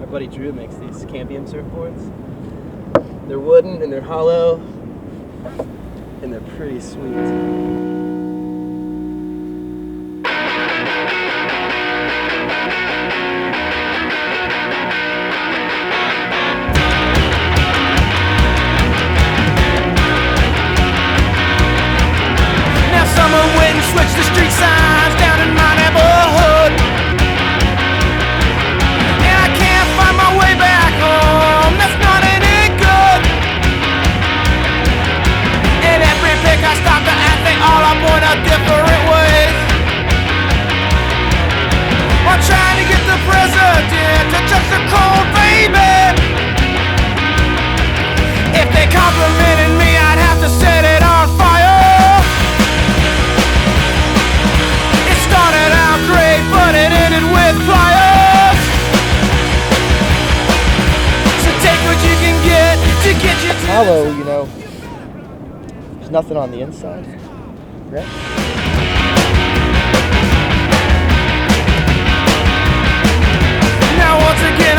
our buddy Drew makes these cambium surfboards. They're wooden and they're hollow and they're pretty sweet. Switch the street signs down in my neighborhood, and I can't find my way back home. That's not any good. And every pick I stop to ask, they all are point out different ways. I'm trying to get the president to touch the cold baby. If they complimented me, I'd have to set it on fire. Started out great, but it ended with pliers. So take what you can get to get you to Hollow, you know, there's nothing on the inside, right? Now once again